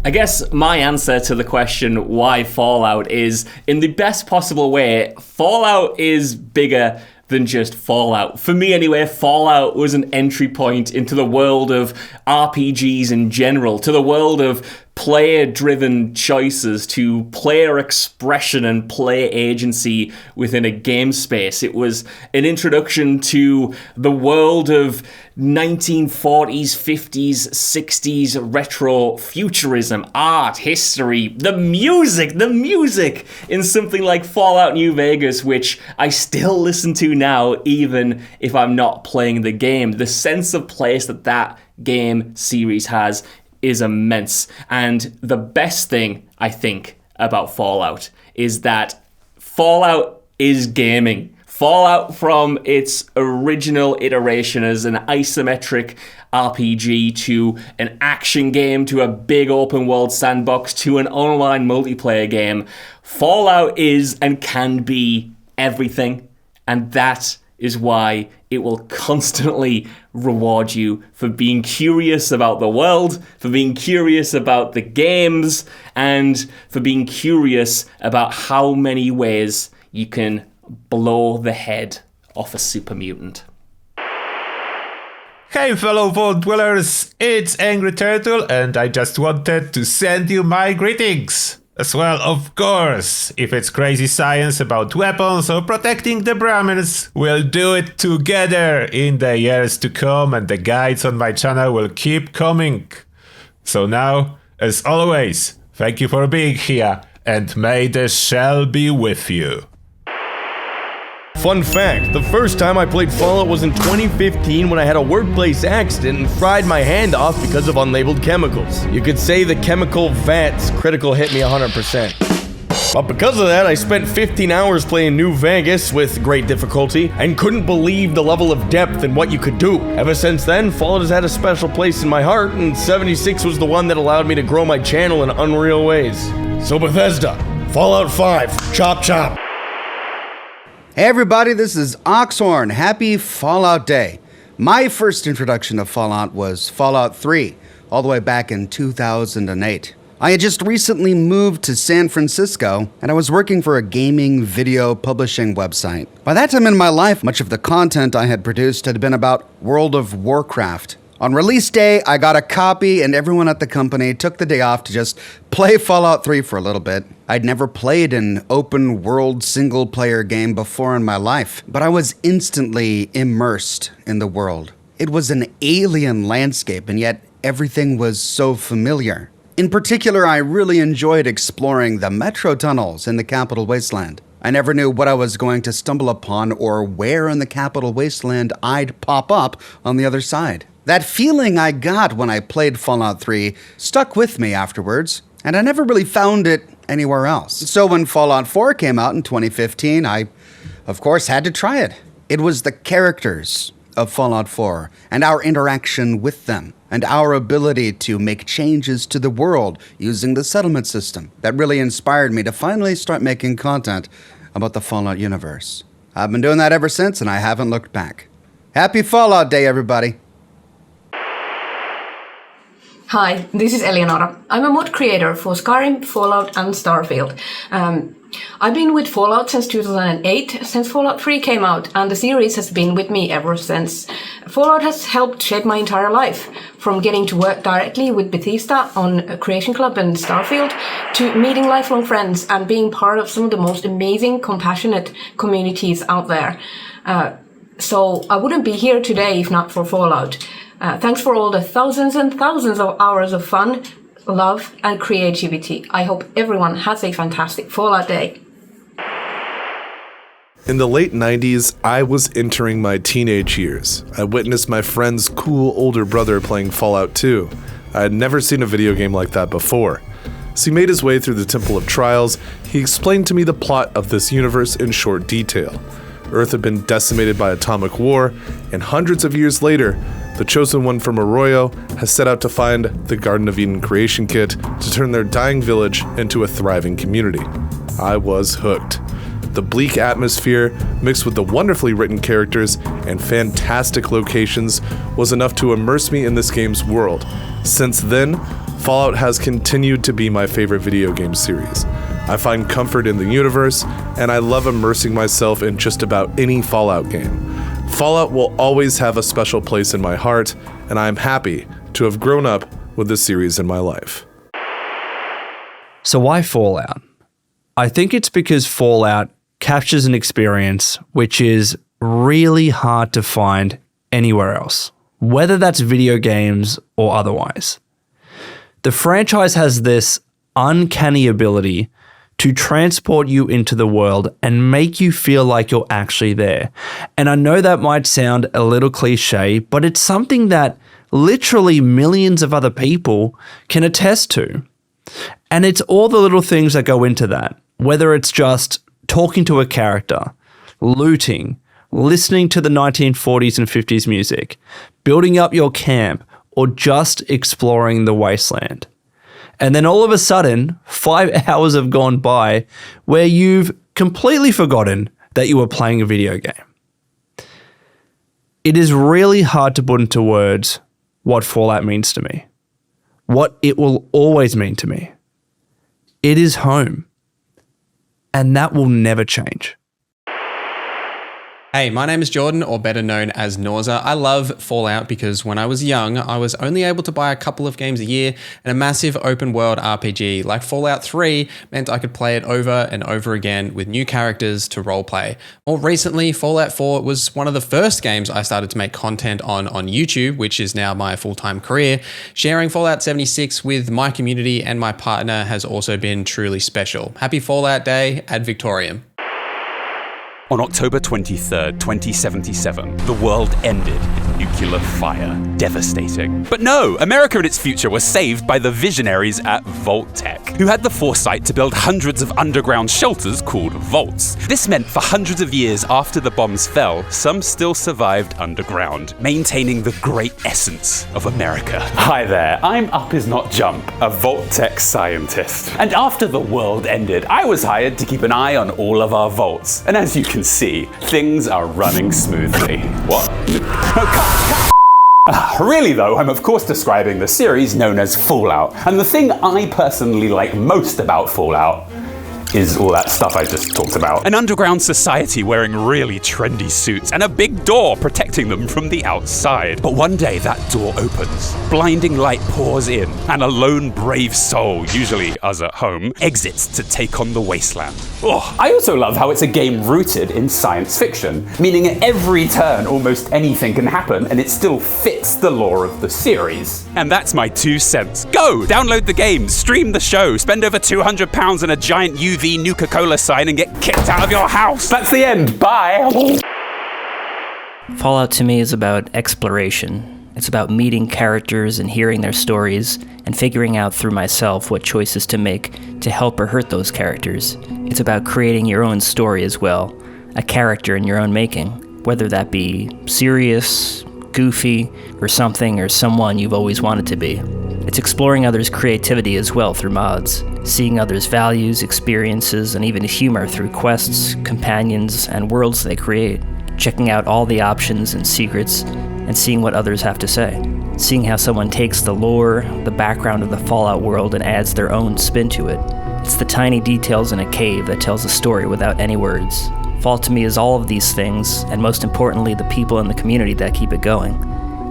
I guess my answer to the question why Fallout is, in the best possible way, Fallout is bigger than just Fallout. For me anyway, Fallout was an entry point into the world of RPGs in general, to the world of player-driven choices, to player expression and player agency within a game space. It was an introduction to the world of 1940s, 50s, 60s retro futurism, art, history, the music in something like Fallout New Vegas, which I still listen to now, even if I'm not playing the game. The sense of place that game series has is immense. And the best thing, I think, about Fallout is that Fallout is gaming. Fallout, from its original iteration as an isometric RPG to an action game to a big open world sandbox to an online multiplayer game, Fallout is and can be everything. And that is why it will constantly reward you for being curious about the world, for being curious about the games, and for being curious about how many ways you can blow the head off a super mutant. Hey fellow vault dwellers, it's Angry Turtle, and I just wanted to send you my greetings. As well, of course, if it's crazy science about weapons or protecting the Brahmins, we'll do it together in the years to come, and the guides on my channel will keep coming. So now, as always, thank you for being here, and may the shell be with you. Fun fact, the first time I played Fallout was in 2015 when I had a workplace accident and fried my hand off because of unlabeled chemicals. You could say the chemical VATS critical hit me 100%. But because of that, I spent 15 hours playing New Vegas with great difficulty and couldn't believe the level of depth and what you could do. Ever since then, Fallout has had a special place in my heart, and 76 was the one that allowed me to grow my channel in unreal ways. So Bethesda, Fallout 5, chop chop. Hey everybody, this is Oxhorn. Happy Fallout Day. My first introduction to Fallout was Fallout 3, all the way back in 2008. I had just recently moved to San Francisco, and I was working for a gaming video publishing website. By that time in my life, much of the content I had produced had been about World of Warcraft. On release day, I got a copy, and everyone at the company took the day off to just play Fallout 3 for a little bit. I'd never played an open-world single-player game before in my life, but I was instantly immersed in the world. It was an alien landscape, and yet everything was so familiar. In particular, I really enjoyed exploring the metro tunnels in the Capital Wasteland. I never knew what I was going to stumble upon or where in the Capital Wasteland I'd pop up on the other side. That feeling I got when I played Fallout 3 stuck with me afterwards, and I never really found it anywhere else. So when Fallout 4 came out in 2015, I, of course, had to try it. It was the characters of Fallout 4 and our interaction with them and our ability to make changes to the world using the settlement system that really inspired me to finally start making content about the Fallout universe. I've been doing that ever since, and I haven't looked back. Happy Fallout Day, everybody! Hi, this is Eleonora. I'm a mod creator for Skyrim, Fallout and Starfield. I've been with Fallout since 2008, since Fallout 3 came out, and the series has been with me ever since. Fallout has helped shape my entire life, from getting to work directly with Bethesda on Creation Club and Starfield, to meeting lifelong friends and being part of some of the most amazing, compassionate communities out there. So I wouldn't be here today if not for Fallout. Thanks for all the thousands and thousands of hours of fun, love, and creativity. I hope everyone has a fantastic Fallout Day. In the late 90s, I was entering my teenage years. I witnessed my friend's cool older brother playing Fallout 2. I had never seen a video game like that before. As he made his way through the Temple of Trials, he explained to me the plot of this universe in short detail. Earth had been decimated by atomic war, and hundreds of years later, the Chosen One from Arroyo has set out to find the Garden of Eden creation kit to turn their dying village into a thriving community. I was hooked. The bleak atmosphere, mixed with the wonderfully written characters and fantastic locations, was enough to immerse me in this game's world. Since then, Fallout has continued to be my favorite video game series. I find comfort in the universe, and I love immersing myself in just about any Fallout game. Fallout will always have a special place in my heart, and I am happy to have grown up with this series in my life. So why Fallout? I think it's because Fallout captures an experience which is really hard to find anywhere else, whether that's video games or otherwise. The franchise has this uncanny ability to transport you into the world and make you feel like you're actually there. And I know that might sound a little cliche, but it's something that literally millions of other people can attest to. And it's all the little things that go into that, whether it's just talking to a character, looting, listening to the 1940s and 50s music, building up your camp, or just exploring the wasteland. And then all of a sudden, 5 hours have gone by where you've completely forgotten that you were playing a video game. It is really hard to put into words what Fallout means to me, what it will always mean to me. It is home, and that will never change. Hey, my name is Jordan, or better known as Nauza. I love Fallout because when I was young, I was only able to buy a couple of games a year, and a massive open world RPG like Fallout 3 meant I could play it over and over again with new characters to roleplay. More recently, Fallout 4 was one of the first games I started to make content on YouTube, which is now my full-time career. Sharing Fallout 76 with my community and my partner has also been truly special. Happy Fallout Day ad Victoriam. On October 23rd, 2077, the world ended in nuclear fire. Devastating. But no, America and its future were saved by the visionaries at Vault-Tec, who had the foresight to build hundreds of underground shelters called vaults. This meant for hundreds of years after the bombs fell, some still survived underground, maintaining the great essence of America. Hi there, I'm Up Is Not Jump, a Vault-Tec scientist. And after the world ended, I was hired to keep an eye on all of our vaults. And as you can see, things are running smoothly. What? Really though, I'm of course describing the series known as Fallout. And the thing I personally like most about Fallout is all that stuff I just talked about. An underground society wearing really trendy suits and a big door protecting them from the outside. But one day that door opens, blinding light pours in, and a lone brave soul, usually us at home, exits to take on the wasteland. Oh. I also love how it's a game rooted in science fiction, meaning at every turn almost anything can happen and it still fits the lore of the series. And that's my 2 cents. Go! Download the game, stream the show, spend over £200 on a giant UV Nuka-Cola sign and get kicked out of your house. That's the end. Bye. Fallout to me is about exploration. It's about meeting characters and hearing their stories and figuring out through myself what choices to make to help or hurt those characters. It's about creating your own story as well, a character in your own making, whether that be serious, goofy, or something or someone you've always wanted to be. It's exploring others' creativity as well through mods, seeing others' values, experiences, and even humor through quests, companions, and worlds they create, checking out all the options and secrets, and seeing what others have to say, seeing how someone takes the lore, the background of the Fallout world, and adds their own spin to it. It's the tiny details in a cave that tells a story without any words. Fallout to me is all of these things, and most importantly, the people in the community that keep it going.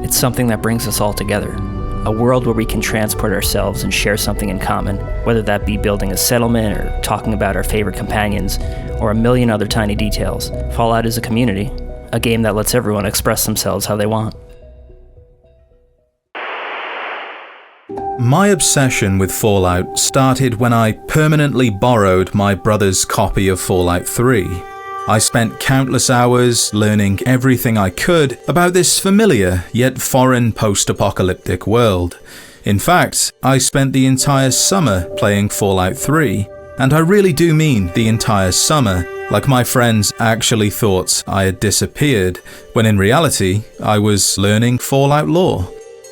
It's something that brings us all together. A world where we can transport ourselves and share something in common, whether that be building a settlement or talking about our favorite companions, or a million other tiny details. Fallout is a community, a game that lets everyone express themselves how they want. My obsession with Fallout started when I permanently borrowed my brother's copy of Fallout 3. I spent countless hours learning everything I could about this familiar yet foreign post-apocalyptic world. In fact, I spent the entire summer playing Fallout 3, and I really do mean the entire summer, like my friends actually thought I had disappeared, when in reality, I was learning Fallout lore.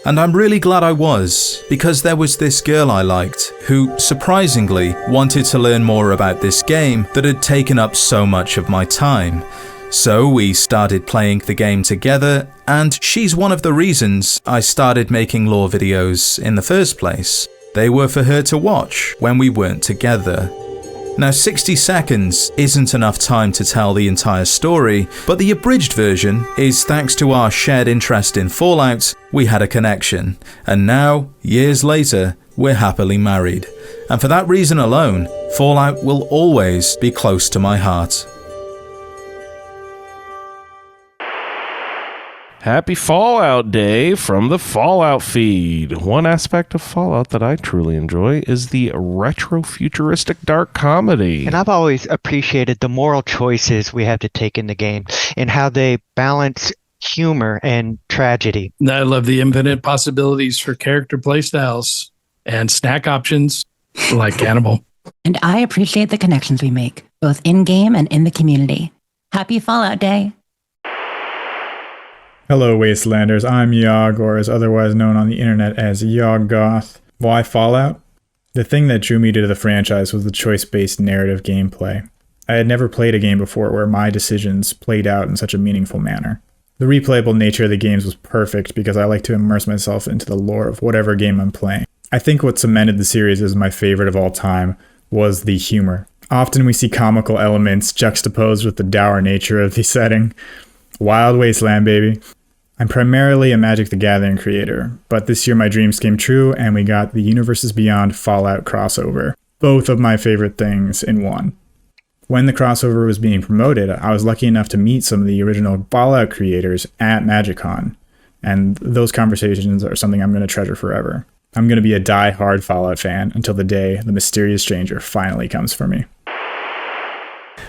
And I'm really glad I was, because there was this girl I liked who, surprisingly, wanted to learn more about this game that had taken up so much of my time. So we started playing the game together, and she's one of the reasons I started making lore videos in the first place. They were for her to watch when we weren't together. Now, 60 seconds isn't enough time to tell the entire story, but the abridged version is thanks to our shared interest in Fallout, we had a connection, and now, years later, we're happily married. And for that reason alone, Fallout will always be close to my heart. Happy Fallout Day from the Fallout feed. One aspect of Fallout that I truly enjoy is the retro-futuristic dark comedy. And I've always appreciated the moral choices we have to take in the game and how they balance humor and tragedy. I love the infinite possibilities for character playstyles and snack options like Cannibal. And I appreciate the connections we make, both in-game and in the community. Happy Fallout Day. Hello, Wastelanders. I'm Yogg, or is otherwise known on the internet as Yoggoth. Why Fallout? The thing that drew me to the franchise was the choice-based narrative gameplay. I had never played a game before where my decisions played out in such a meaningful manner. The replayable nature of the games was perfect because I like to immerse myself into the lore of whatever game I'm playing. I think what cemented the series as my favorite of all time was the humor. Often we see comical elements juxtaposed with the dour nature of the setting. Wild Wasteland, baby. I'm primarily a Magic the Gathering creator, but this year my dreams came true and we got the Universes Beyond Fallout crossover. Both of my favorite things in one. When the crossover was being promoted, I was lucky enough to meet some of the original Fallout creators at MagicCon, and those conversations are something I'm going to treasure forever. I'm going to be a die-hard Fallout fan until the day the mysterious stranger finally comes for me.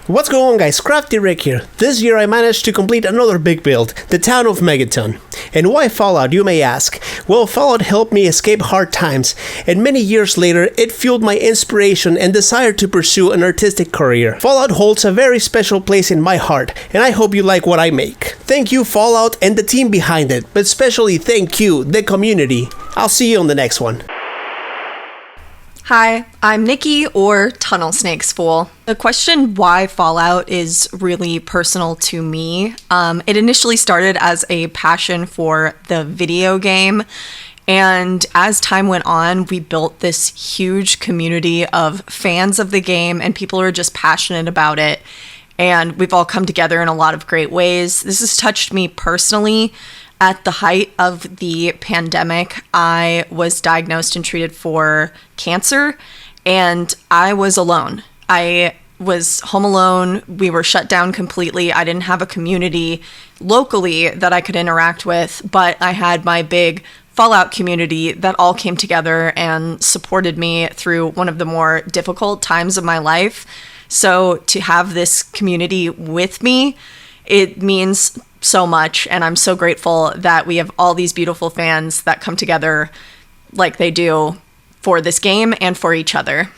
What's going on, guys? Crafty Rick here. This year I managed to complete another big build, the town of Megaton. And why Fallout, you may ask? Well, Fallout helped me escape hard times, and many years later it fueled my inspiration and desire to pursue an artistic career. Fallout holds a very special place in my heart, and I hope you like what I make. Thank you, Fallout, and the team behind it, but especially thank you, the community. I'll see you on the next one. Hi, I'm Nikki, or Tunnel Snakes Fool. The question why Fallout is really personal to me. It initially started as a passion for the video game, and as time went on, we built this huge community of fans of the game, and people are just passionate about it, and we've all come together in a lot of great ways. This has touched me personally. At the height of the pandemic, I was diagnosed and treated for cancer, and I was alone. I was home alone. We were shut down completely. I didn't have a community locally that I could interact with, but I had my big Fallout community that all came together and supported me through one of the more difficult times of my life. So to have this community with me, it means so much, and I'm so grateful that we have all these beautiful fans that come together like they do for this game and for each other.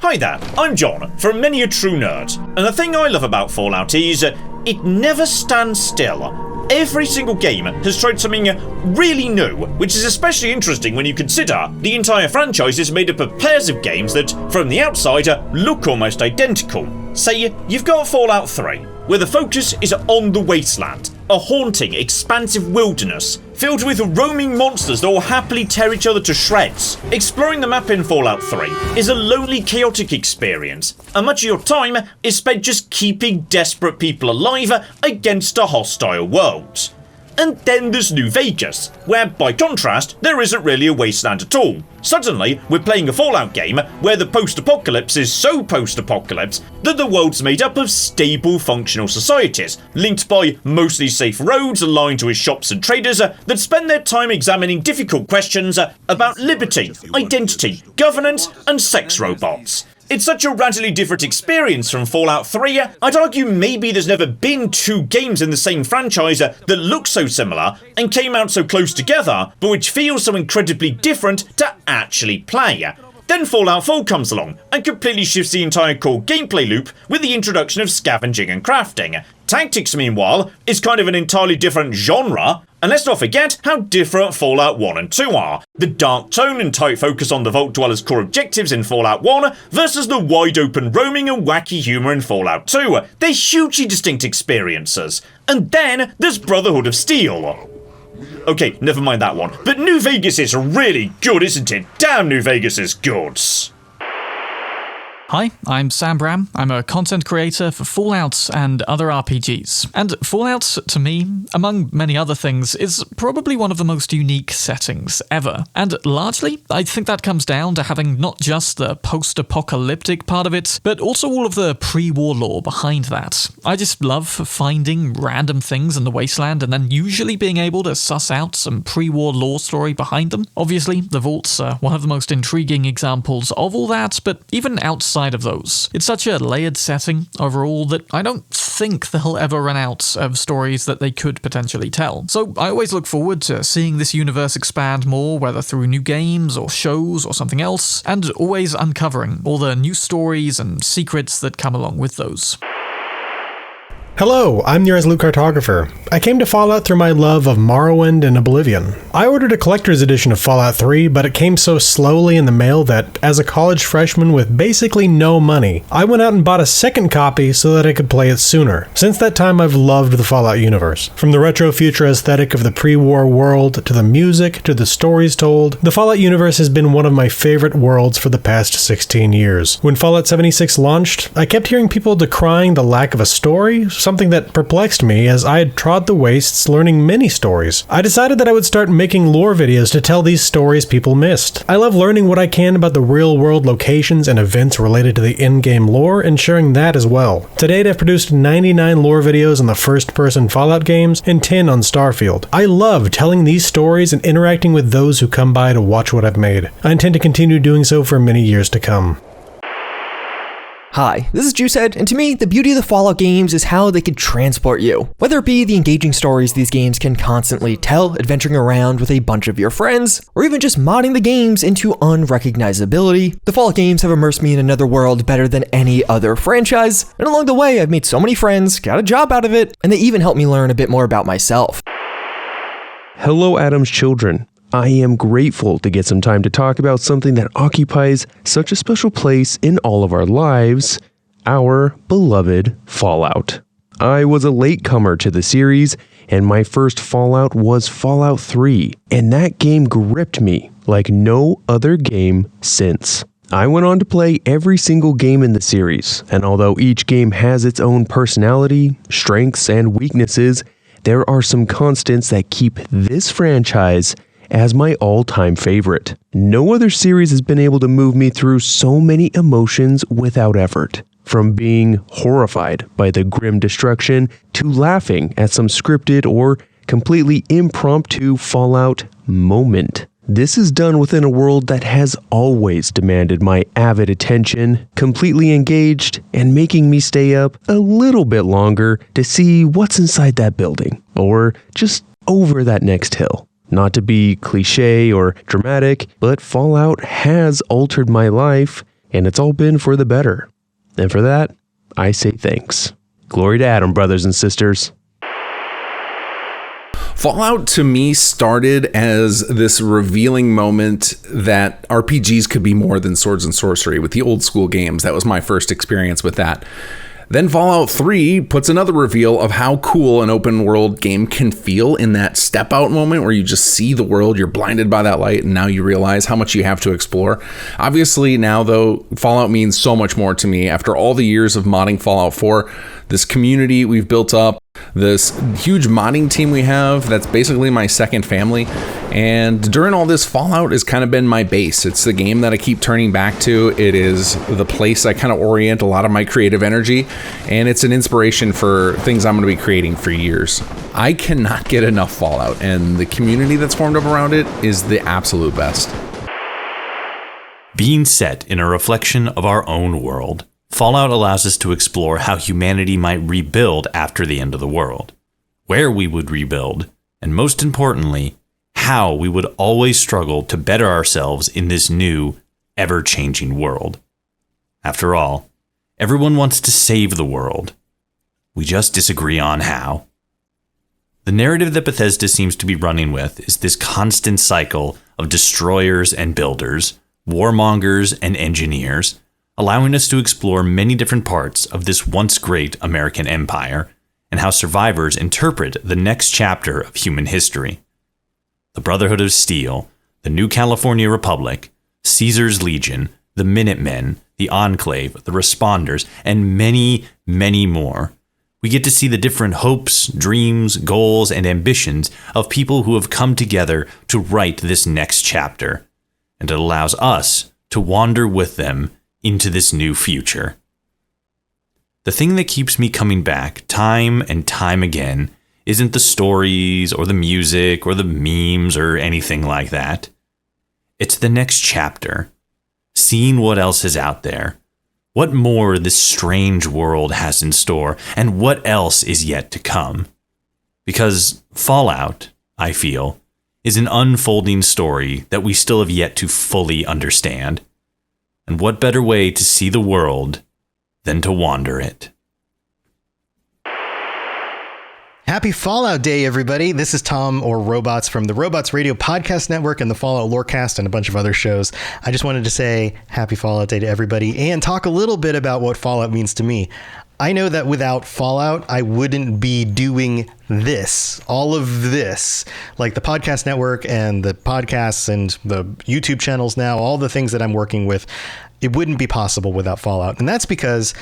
Hi there, I'm John from Many a True Nerd, and the thing I love about Fallout is it never stands still. Every single game has tried something really new, which is especially interesting when you consider the entire franchise is made up of pairs of games that, from the outside, look almost identical. Say, you've got Fallout 3, where the focus is on the wasteland, a haunting, expansive wilderness, filled with roaming monsters that will happily tear each other to shreds. Exploring the map in Fallout 3 is a lonely, chaotic experience, and much of your time is spent just keeping desperate people alive against a hostile world. And then there's New Vegas, where, by contrast, there isn't really a wasteland at all. Suddenly, we're playing a Fallout game where the post-apocalypse is so post-apocalypse that the world's made up of stable, functional societies, linked by mostly safe roads aligned to its shops and traders that spend their time examining difficult questions about liberty, identity, governance, and sex robots. It's such a radically different experience from Fallout 3, I'd argue maybe there's never been two games in the same franchise that look so similar and came out so close together, but which feels so incredibly different to actually play. Then Fallout 4 comes along and completely shifts the entire core gameplay loop with the introduction of scavenging and crafting. Tactics, meanwhile, is kind of an entirely different genre, and let's not forget how different Fallout 1 and 2 are. The dark tone and tight focus on the Vault Dweller's core objectives in Fallout 1 versus the wide open roaming and wacky humour in Fallout 2. They're hugely distinct experiences. And then there's Brotherhood of Steel. Okay, never mind that one. But New Vegas is really good, isn't it? Damn, New Vegas is good. Hi, I'm Sam Bram. I'm a content creator for Fallout and other RPGs. And Fallout, to me, among many other things, is probably one of the most unique settings ever. And largely, I think that comes down to having not just the post-apocalyptic part of it, but also all of the pre-war lore behind that. I just love finding random things in the wasteland and then usually being able to suss out some pre-war lore story behind them. Obviously, the vaults are one of the most intriguing examples of all that, but even outside of those, it's such a layered setting overall that I don't think they'll ever run out of stories that they could potentially tell. So I always look forward to seeing this universe expand more, whether through new games or shows or something else, and always uncovering all the new stories and secrets that come along with those. Hello, I'm the Resolute Cartographer. I came to Fallout through my love of Morrowind and Oblivion. I ordered a collector's edition of Fallout 3, but it came so slowly in the mail that, as a college freshman with basically no money, I went out and bought a second copy so that I could play it sooner. Since that time, I've loved the Fallout universe. From the retro-future aesthetic of the pre-war world, to the music, to the stories told, the Fallout universe has been one of my favorite worlds for the past 16 years. When Fallout 76 launched, I kept hearing people decrying the lack of a story, something that perplexed me as I had trod the wastes learning many stories. I decided that I would start making lore videos to tell these stories people missed. I love learning what I can about the real-world locations and events related to the in-game lore and sharing that as well. To date, I've produced 99 lore videos on the first-person Fallout games and 10 on Starfield. I love telling these stories and interacting with those who come by to watch what I've made. I intend to continue doing so for many years to come. Hi, this is Juicehead, and to me, the beauty of the Fallout games is how they can transport you. Whether it be the engaging stories these games can constantly tell, adventuring around with a bunch of your friends, or even just modding the games into unrecognizability, the Fallout games have immersed me in another world better than any other franchise, and along the way, I've made so many friends, got a job out of it, and they even helped me learn a bit more about myself. Hello, Adam's children. I am grateful to get some time to talk about something that occupies such a special place in all of our lives, our beloved Fallout. I was a latecomer to the series, and my first Fallout was Fallout 3, and that game gripped me like no other game since. I went on to play every single game in the series, and although each game has its own personality, strengths, and weaknesses, there are some constants that keep this franchise as my all-time favorite. No other series has been able to move me through so many emotions without effort. From being horrified by the grim destruction to laughing at some scripted or completely impromptu Fallout moment. This is done within a world that has always demanded my avid attention, completely engaged, and making me stay up a little bit longer to see what's inside that building, or just over that next hill. Not to be cliche or dramatic, but Fallout has altered my life, and it's all been for the better. And for that, I say thanks. Glory to Adam, brothers and sisters. Fallout to me started as this revealing moment that RPGs could be more than swords and sorcery with the old school games. That was my first experience with that. Then Fallout 3 puts another reveal of how cool an open world game can feel in that step out moment where you just see the world, you're blinded by that light, and now you realize how much you have to explore. Obviously now though, Fallout means so much more to me. After all the years of modding Fallout 4, this community we've built up, this huge modding team we have, that's basically my second family. And during all this, Fallout has kind of been my base. It's the game that I keep turning back to. It is the place I kind of orient a lot of my creative energy, and it's an inspiration for things I'm going to be creating for years. I cannot get enough Fallout, and the community that's formed up around it is the absolute best. Being set in a reflection of our own world, Fallout allows us to explore how humanity might rebuild after the end of the world, where we would rebuild, and most importantly, how we would always struggle to better ourselves in this new, ever-changing world. After all, everyone wants to save the world. We just disagree on how. The narrative that Bethesda seems to be running with is this constant cycle of destroyers and builders, warmongers and engineers, allowing us to explore many different parts of this once great American empire and how survivors interpret the next chapter of human history. the Brotherhood of Steel, the New California Republic, Caesar's Legion, the Minutemen, the Enclave, the Responders, and many, many more. We get to see the different hopes, dreams, goals, and ambitions of people who have come together to write this next chapter. And it allows us to wander with them into this new future. The thing that keeps me coming back time and time again isn't the stories or the music or the memes or anything like that. It's the next chapter, seeing what else is out there, what more this strange world has in store, and what else is yet to come. Because Fallout, I feel, is an unfolding story that we still have yet to fully understand. And what better way to see the world than to wander it? Happy Fallout Day, everybody. This is Tom, or Robots, from the Robots Radio Podcast Network and the Fallout Lorecast and a bunch of other shows. I just wanted to say happy Fallout Day to everybody and talk a little bit about what Fallout means to me. I know that without Fallout, I wouldn't be doing this, all of this, like the podcast network and the podcasts and the YouTube channels now, all the things that I'm working with. It wouldn't be possible without Fallout. And that's because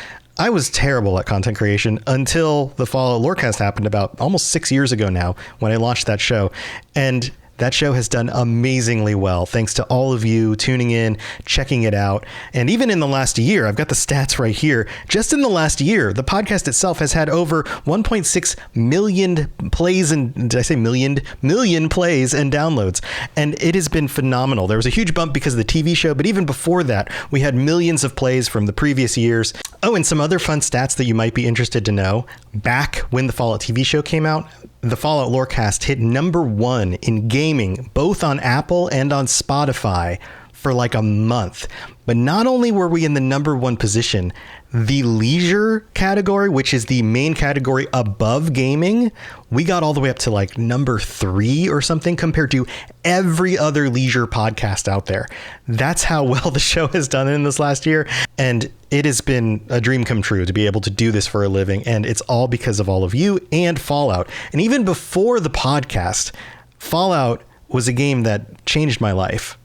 I was terrible at content creation until the Fallout Lorecast happened about almost 6 years ago now, when I launched that show. And that show has done amazingly well, thanks to all of you tuning in, checking it out. And even in the last year, I've got the stats right here. Just in the last year, the podcast itself has had over 1.6 million plays, and did I say million? Million plays and downloads. And it has been phenomenal. There was a huge bump because of the TV show, but even before that, we had millions of plays from the previous years. Oh, and some other fun stats that you might be interested to know. Back when the Fallout TV show came out, the Fallout Lorecast hit #1 in gaming, both on Apple and on Spotify, for like a month. But not only were we in the #1 position, the leisure category, which is the main category above gaming, we got all the way up to like #3 or something compared to every other leisure podcast out there. That's how well the show has done in this last year. And it has been a dream come true to be able to do this for a living. And it's all because of all of you and Fallout. And even before the podcast, Fallout was a game that changed my life.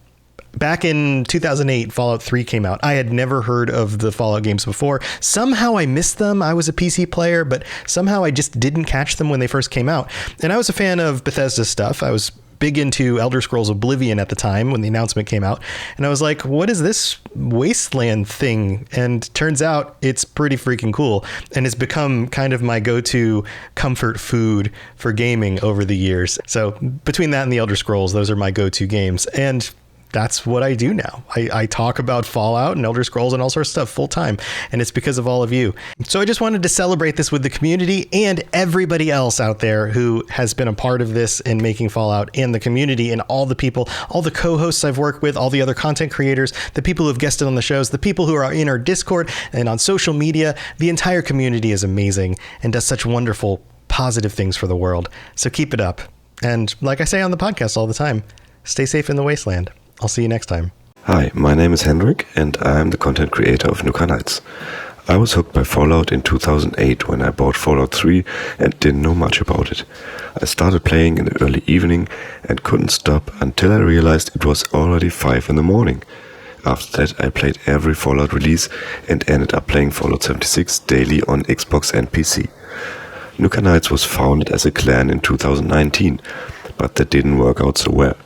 Back in 2008, Fallout 3 came out. I had never heard of the Fallout games before. Somehow I missed them. I was a PC player, but somehow I just didn't catch them when they first came out. And I was a fan of Bethesda stuff. I was big into Elder Scrolls Oblivion at the time when the announcement came out. And I was like, what is this wasteland thing? And turns out it's pretty freaking cool. And it's become kind of my go-to comfort food for gaming over the years. So between that and the Elder Scrolls, those are my go-to games. And that's what I do now. I talk about Fallout and Elder Scrolls and all sorts of stuff full time, and it's because of all of you. So I just wanted to celebrate this with the community and everybody else out there who has been a part of this in making Fallout, and the community and all the people, all the co-hosts I've worked with, all the other content creators, the people who have guested on the shows, the people who are in our Discord and on social media. The entire community is amazing and does such wonderful, positive things for the world. So keep it up. And like I say on the podcast all the time, stay safe in the wasteland. I'll see you next time. Hi, my name is Hendrik and I'm the content creator of Nuka Nights. I was hooked by Fallout in 2008 when I bought Fallout 3 and didn't know much about it. I started playing in the early evening and couldn't stop until I realized it was already 5 in the morning. After that I played every Fallout release and ended up playing Fallout 76 daily on Xbox and PC. Nuka Nights was founded as a clan in 2019, but that didn't work out so well.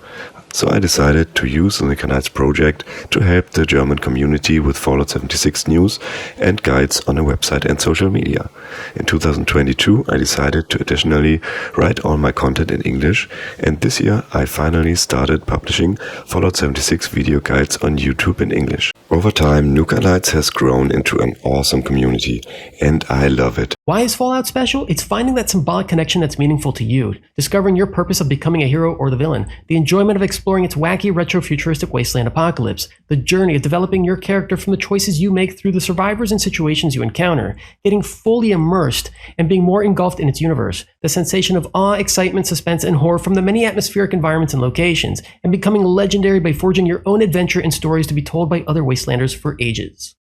So I decided to use the Nuka Nights project to help the German community with Fallout 76 news and guides on a website and social media. In 2022 I decided to additionally write all my content in English, and this year I finally started publishing Fallout 76 video guides on YouTube in English. Over time, Nuka Nights has grown into an awesome community, and I love it. Why is Fallout special? It's finding that symbolic connection that's meaningful to you, discovering your purpose of becoming a hero or the villain, the enjoyment of exploring its wacky, retro-futuristic wasteland apocalypse, the journey of developing your character from the choices you make through the survivors and situations you encounter, getting fully immersed and being more engulfed in its universe, the sensation of awe, excitement, suspense, and horror from the many atmospheric environments and locations, and becoming legendary by forging your own adventure and stories to be told by other wastelanders for ages.